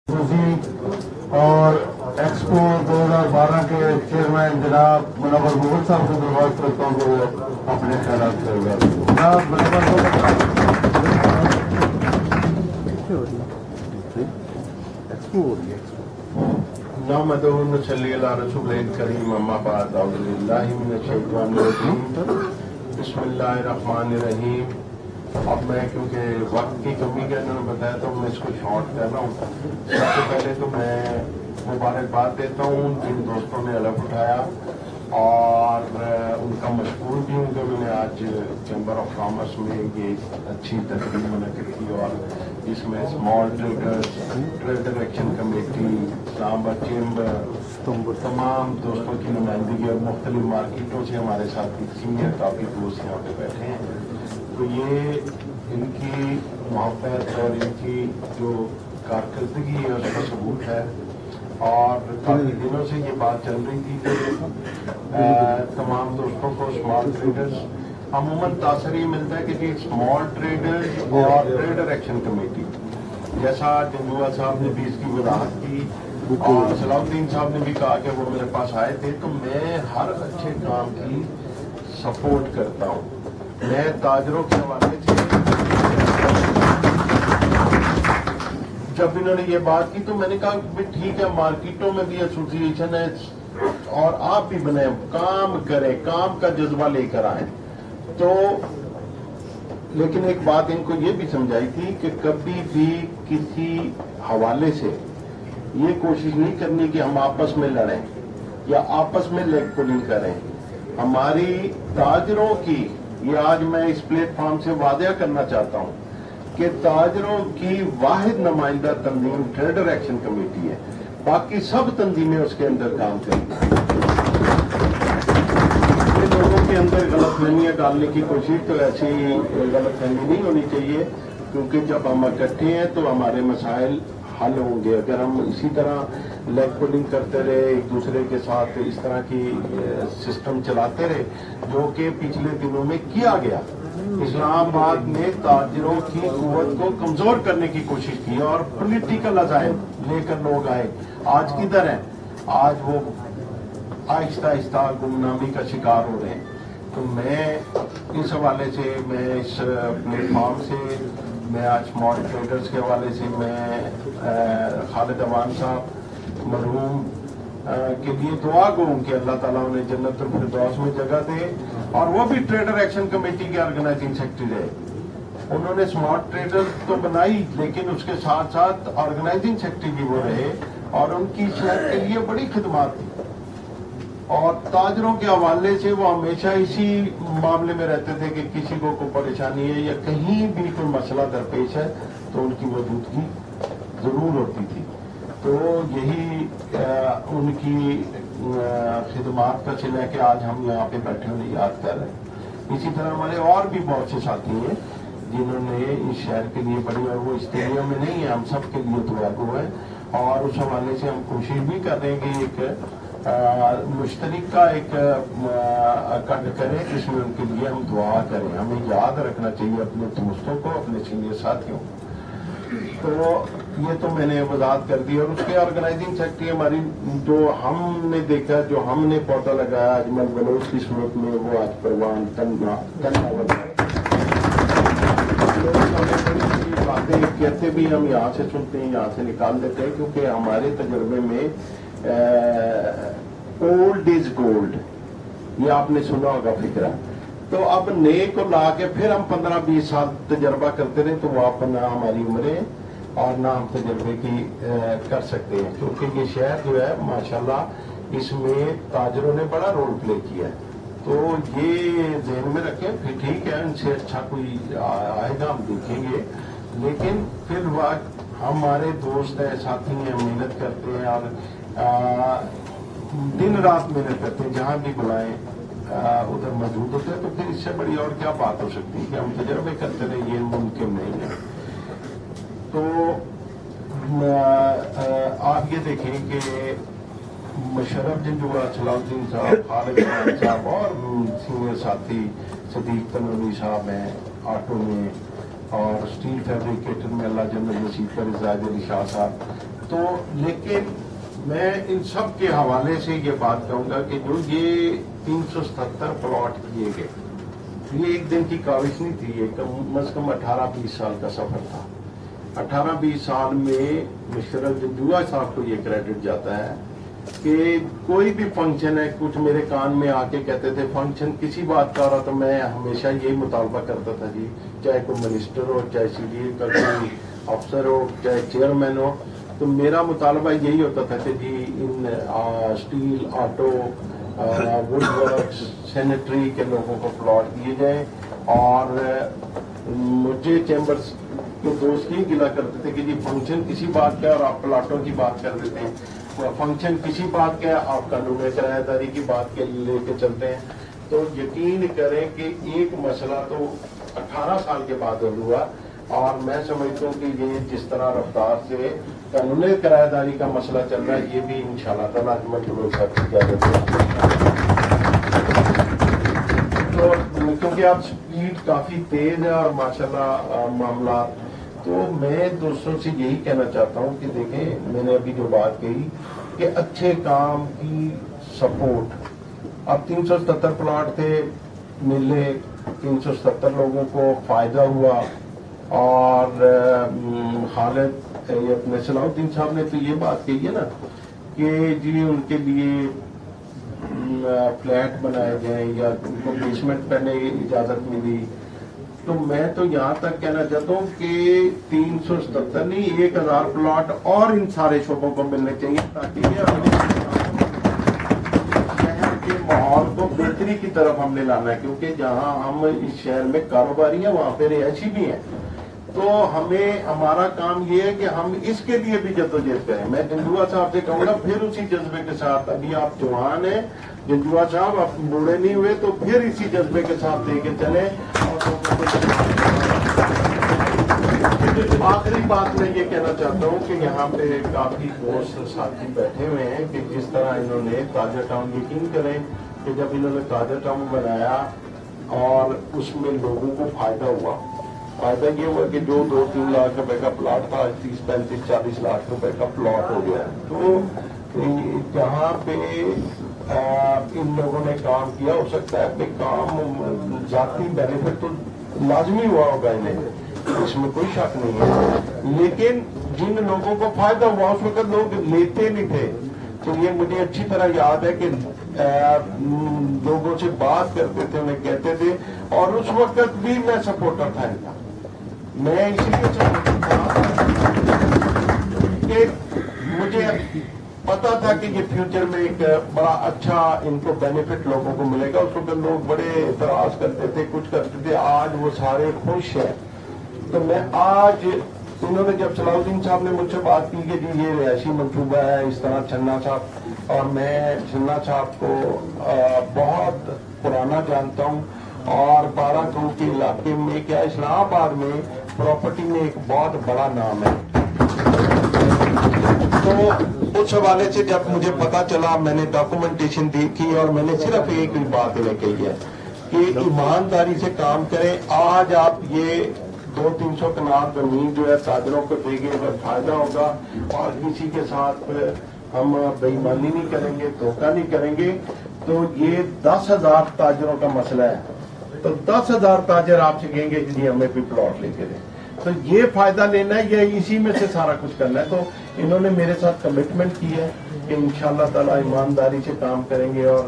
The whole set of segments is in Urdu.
اور ایکسپو 2012 کے چیئرمین جناب منور محمد صاحب کو درخواست کرتا ہوں کہ وہ اپنے خیالات کر رہا جناب نحمدہ و نصلی علی رسول الکریم اما بعد اعوذ باللہ من الشیطان الرجیم بسم اللہ الرحمن الرحیم. اب میں کیونکہ وقت کی کمی کا انہوں نے بتایا تو میں اس کو شارٹ کر رہا ہوں. سب سے پہلے تو میں مبارکباد دیتا ہوں جن دوستوں نے علم اٹھایا اور ان کا مشکور بھی ہوں کہ انہوں نے آج چیمبر آف کامرس میں یہ اچھی تقریب منعقد کی اور اس میں small traders, trader action committee, Islamabad chamber, تمام دوستوں کی نمائندگی اور مختلف مارکیٹوں سے ہمارے ساتھ سینئر کافی دوست یہاں پہ بیٹھے ہیں. تو یہ ان کی محبت اور ان کی جو کارکردگی ہے اس کا ثبوت ہے. اور کافی دنوں سے یہ بات چل رہی تھی کہ تمام دوستوں کو اسمال ٹریڈرز عموماً تاثر یہ ملتا ہے کہ جی اسمال ٹریڈرز اور ٹریڈر ایکشن کمیٹی، جیسا جنجوا صاحب نے بھی اس کی وضاحت کی اور صلاح الدین صاحب نے بھی کہا کہ وہ میرے پاس آئے تھے، تو میں ہر اچھے کام کی سپورٹ کرتا ہوں. میں تاجروں کے حوالے سے جب انہوں نے یہ بات کی تو میں نے کہا کہ ٹھیک ہے، مارکیٹوں میں بھی ایسوسی ایشن ہے اور آپ بھی بنائیں، کام کریں، کام کا جذبہ لے کر آئیں. تو لیکن ایک بات ان کو یہ بھی سمجھائی تھی کہ کبھی بھی کسی حوالے سے یہ کوشش نہیں کرنی کہ ہم آپس میں لڑیں یا آپس میں لیگ پولنگ کریں. ہماری تاجروں کی، یہ آج میں اس پلیٹ فارم سے واضح کرنا چاہتا ہوں کہ تاجروں کی واحد نمائندہ تنظیم ٹریڈر ایکشن کمیٹی ہے، باقی سب تنظیمیں اس کے اندر کام کریں. لوگوں کے اندر غلط فہمیاں ڈالنے کی کوشش، تو ایسی غلط فہمی نہیں ہونی چاہیے، کیونکہ جب ہم اکٹھے ہیں تو ہمارے مسائل حل ہوں گے. اگر ہم اسی طرح لیگ پولنگ کرتے رہے، ایک دوسرے کے ساتھ اس طرح کی سسٹم چلاتے رہے جو کہ پچھلے دنوں میں کیا گیا، اسلام آباد میں تاجروں کی قوت کو کمزور کرنے کی کوشش کی اور پولیٹیکل عزائم لے کر لوگ آئے. آج کدھر ہیں؟ آج وہ آہستہ آہستہ گمنامی کا شکار ہو رہے ہیں. تو میں اس حوالے سے، میں اس پلیٹ فارم سے، میں آج اسمال ٹریڈرز کے حوالے سے میں خالد اوان صاحب مرحوم کے لیے دعا کروں کہ اللہ تعالیٰ انہیں جنت الفردوس میں جگہ دے. اور وہ بھی ٹریڈر ایکشن کمیٹی کے آرگنائزنگ سیکرٹری رہے. انہوں نے اسمارٹ ٹریڈر تو بنائی لیکن اس کے ساتھ ساتھ آرگنائزنگ سیکرٹری بھی وہ رہے اور ان کی شہر کے لیے بڑی خدمات تھی. اور تاجروں کے حوالے سے وہ ہمیشہ اسی معاملے میں رہتے تھے کہ کسی کو کوئی پریشانی ہے یا کہیں بھی کوئی مسئلہ درپیش ہے تو ان کی موجودگی ضرور ہوتی تھی. تو یہی ان کی خدمات کا صلہ ہے کہ آج ہم یہاں پہ بیٹھے ہوئے یاد کر رہے ہیں. اسی طرح ہمارے اور بھی بہت سے ساتھی ہیں جنہوں نے اس شہر کے لیے بڑی، اور وہ اسٹیڈیم میں نہیں ہے، ہم سب کے لیے دعا گو ہے. اور اس حوالے سے ہم کوشش بھی کر رہے ہیں کہ ایک مشترک کا ایک اکٹھ کریں جس میں ان کے لیے ہم دعا کریں. ہمیں یاد رکھنا چاہیے اپنے دوستوں کو، اپنے سینئر ساتھیوں. تو یہ تو میں نے وضاحت کر دی. اور اس کے آرگنائزنگ سیکرٹری ہماری جو ہم نے دیکھا، جو ہم نے پودا لگایا اجمل بلوچ کی صورت میں، وہ آج پروان باتیں کہتے بھی ہم یہاں سے سنتے ہیں، یہاں سے نکال دیتے ہیں، کیونکہ ہمارے تجربے میں اولڈ از گولڈ، یہ آپ نے سنا ہوگا فکرہ. تو اب نئے کو لا کے پھر ہم 15-20 سال تجربہ کرتے رہے تو وہ آپ نہ ہماری عمریں اور نہ ہم تجربے کی کر سکتے ہیں. کیونکہ یہ شہر جو ہے ماشاءاللہ اس میں تاجروں نے بڑا رول پلے کیا ہے. تو یہ ذہن میں رکھیں. پھر ٹھیک ہے، ان سے اچھا کوئی آئے گا ہم دیکھیں گے، لیکن پھر وقت ہمارے دوست ہیں، ساتھی ہیں، محنت کرتے ہیں اور دن رات محنت کرتے ہیں، جہاں بھی بلائیں ادھر موجود ہوتے ہیں. تو پھر اس سے بڑی اور کیا بات ہو سکتی ہے کہ ہم تجربے کرتے رہے، یہ ممکن نہیں ہے. تو آپ یہ دیکھیں کہ مشرف جنجوا، صلاح الدین صاحب، خالد اوان صاحب اور سینئر ساتھی صدیق تنوری صاحب ہیں آٹو میں، اور اسٹیل فیبریکیٹر میں اللہ جل نصیب کر زاہد علی شاہ صاحب. تو لیکن میں ان سب کے حوالے سے یہ بات کہوں گا کہ جو یہ 377 پلاٹ کیے گئے، یہ ایک دن کی کاوش نہیں تھی، یہ کم از کم 18-20 سال کا سفر تھا۔ 18-20 سال میں مشرف جنجوعہ صاحب کو یہ کریڈٹ جاتا ہے کہ کوئی بھی فنکشن ہے، کچھ میرے کان میں آ کے کہتے تھے فنکشن کسی بات کا رہا تو میں ہمیشہ یہی مطالبہ کرتا تھا جی، چاہے کوئی منسٹر ہو، چاہے سی ڈی اے کا کوئی افسر ہو، چاہے چیئرمین ہو، تو میرا مطالبہ یہی ہوتا تھا کہ جی ان steel, auto, wood works, sanitary کے لوگوں کو پلاٹ دیے جائیں۔ اور مجھے چیمبرز کے دوست ہی گلا کرتے تھے کہ جی فنکشن کسی بات کا اور آپ پلاٹوں کی بات کر دیتے ہیں، فنکشن کسی بات کا آپ قانون کرایہ داری کی بات کے لے کے چلتے ہیں۔ تو یقین کریں کہ ایک مسئلہ تو 18 سال کے بعد حل ہوا، اور میں سمجھتا ہوں کہ یہ جس طرح رفتار سے قانون کرایہ داری کا مسئلہ چل رہا ہے، یہ بھی انشاءاللہ تعالیٰ اجمل صاحب کی اجازت ہے تو کیونکہ آپ سپیڈ کافی تیز ہے اور ماشاءاللہ معاملات، تو میں دوستوں سے یہی کہنا چاہتا ہوں کہ دیکھیں میں نے ابھی جو بات کہی کہ اچھے کام کی سپورٹ، اب 377 پلاٹ تھے، ملے 377 لوگوں کو فائدہ ہوا، اور خالد اپنے صلاح الدین صاحب نے تو یہ بات کہی ہے نا کہ جی ان کے لیے فلیٹ بنائے جائیں یا ان کو بیسمنٹ کرنے کی اجازت ملی، تو میں تو یہاں تک کہنا چاہتا ہوں کہ 377 نہیں 1000 پلاٹ اور ان سارے شعبوں کو ملنے چاہیے، تاکہ شہر کے ماحول کو بہتری کی طرف ہم نے لانا ہے، کیونکہ جہاں ہم اس شہر میں کاروباری ہیں وہاں پہ رہائشی بھی ہیں، تو ہمارا کام یہ ہے کہ ہم اس کے لیے بھی جدوجہد کریں۔ میں جنجوعہ صاحب سے کہوں گا پھر اسی جذبے کے ساتھ، ابھی آپ جوان ہیں جنجوعہ صاحب، آپ بوڑھے نہیں ہوئے، تو پھر اسی جذبے کے ساتھ لے کے چلیں۔ آخری بات میں یہ کہنا چاہتا ہوں کہ یہاں پہ کافی دوست ساتھی بیٹھے ہوئے ہیں کہ جس طرح انہوں نے تاجر ٹاؤن، یقین کریں کہ جب انہوں نے تاجر ٹاؤن بنایا اور اس میں لوگوں کو فائدہ ہوا، فائدہ یہ ہوا کہ جو 2-3 لاکھ روپے کا پلاٹ تھا 30-35-40 لاکھ روپے کا پلاٹ ہو گیا۔ تو جہاں پہ ان لوگوں نے کام کیا، ہو سکتا ہے کہ کام ذاتی بینیفٹ تو لازمی ہوا ہوگا انہیں، اس میں کوئی شک نہیں ہے، لیکن جن لوگوں کو فائدہ ہوا اس وقت لوگ لیتے نہیں تھے۔ تو یہ مجھے اچھی طرح یاد ہے کہ لوگوں سے بات کرتے تھے، انہیں کہتے تھے، اور اس وقت بھی میں سپورٹر تھا ان کا۔ میں اسی لیے چاہتا تھا کہ مجھے پتا تھا کہ یہ فیوچر میں ایک بڑا اچھا ان کو بینیفٹ لوگوں کو ملے گا۔ اس وقت لوگ بڑے اعتراض کرتے تھے، کچھ کرتے تھے، آج وہ سارے خوش ہیں۔ تو میں آج انہوں نے جب صلاح الدین صاحب نے مجھ سے بات کی کہ جی یہ رہائشی منصوبہ ہے، اس طرح چھنا صاحب، اور میں چھنا صاحب کو بہت پرانا جانتا ہوں، اور 12 گاؤں کے علاقے میں کیا اسلام آباد میں پراپرٹی میں ایک بہت بڑا نام ہے۔ تو اس حوالے سے جب مجھے پتا چلا، میں نے ڈاکومنٹیشن دیکھی، اور میں نے صرف ایک ہی بات انہیں کہی ہے کہ ایمانداری سے کام کریں۔ آج آپ یہ 200-300 کنال زمین جو ہے تاجروں کو دیں گے، اگر فائدہ ہوگا، اور کسی کے ساتھ ہم بے ایمانی نہیں کریں گے، دھوکہ نہیں کریں گے، تو یہ 10,000 تاجروں کا مسئلہ ہے۔ تو 10,000 تاجر آپ سے کہیں گے کہ جی ہمیں بھی پلاٹ لے کے دیں، تو یہ فائدہ لینا ہے یا اسی میں سے سارا کچھ کرنا ہے۔ تو انہوں نے میرے ساتھ کمٹمنٹ کی ہے کہ انشاءاللہ تعالی ایمانداری سے کام کریں گے، اور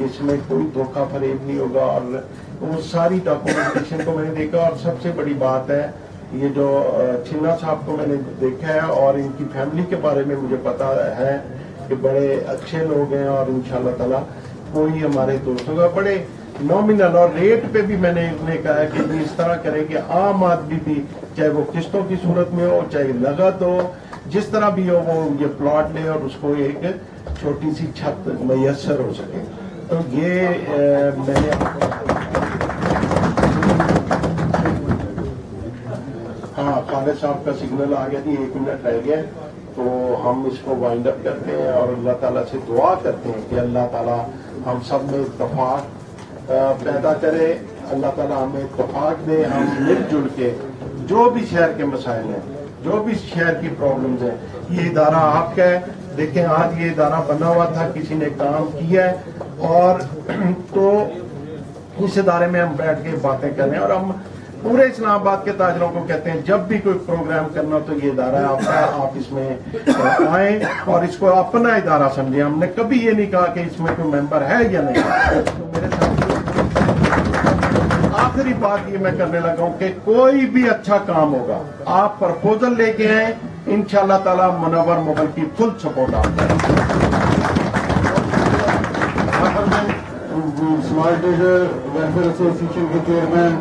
اس میں کوئی دھوکہ فریب نہیں ہوگا۔ اور وہ ساری ڈاکومنٹیشن کو میں نے دیکھا، اور سب سے بڑی بات ہے یہ جو چھنا صاحب کو میں نے دیکھا ہے، اور ان کی فیملی کے بارے میں مجھے پتا ہے کہ بڑے اچھے لوگ ہیں، اور انشاءاللہ تعالی کوئی ہمارے دوستوں کا بڑے نامنل، اور ریٹ پہ بھی میں نے انہیں کہا کہ اس طرح کریں کہ عام آدمی بھی، چاہے وہ قسطوں کی صورت میں ہو، چاہے نقد ہو، جس طرح بھی ہو، وہ یہ پلاٹ لے اور اس کو ایک چھوٹی سی چھت میسر ہو سکے۔ تو یہ میں نے خالد صاحب کا سگنل آ گیا تھی، 1 منٹ رہ گیا، تو ہم اس کو وائنڈ اپ کرتے ہیں، اور اللہ تعالیٰ سے دعا کرتے ہیں کہ اللہ تعالیٰ ہم سب میں اتفاق پیدا کرے، اللہ تعالیٰ ہمیں اتفاق دے، ہم مل جل کے جو بھی شہر کے مسائل ہیں، جو بھی شہر کی پرابلمز ہیں، یہ ادارہ آپ کا ہے. دیکھیں آج یہ ادارہ بنا ہوا تھا, کسی نے کام کیا ہے, اور تو اس ادارے میں ہم بیٹھ کے باتیں کر رہے ہیں, اور ہم پورے اسلام آباد کے تاجروں کو کہتے ہیں جب بھی کوئی پروگرام کرنا تو یہ ادارہ آپ کا ہے, آپ اس میں آئیں اور اس کو اپنا ادارہ سمجھیں. ہم نے کبھی یہ نہیں کہا کہ اس میں کوئی ممبر ہے یا نہیں. تو میرے ساتھ آخری بات یہ میں کرنے لگا ہوں کہ کوئی بھی اچھا کام ہوگا آپ پرپوزل لے کے آئیں, انشاءاللہ تعالی منور مغل کی فل سپورٹ آپ کا ہے. اسمال ٹریڈر ویلفیئر ایسوسی ایشن کے چیئرمین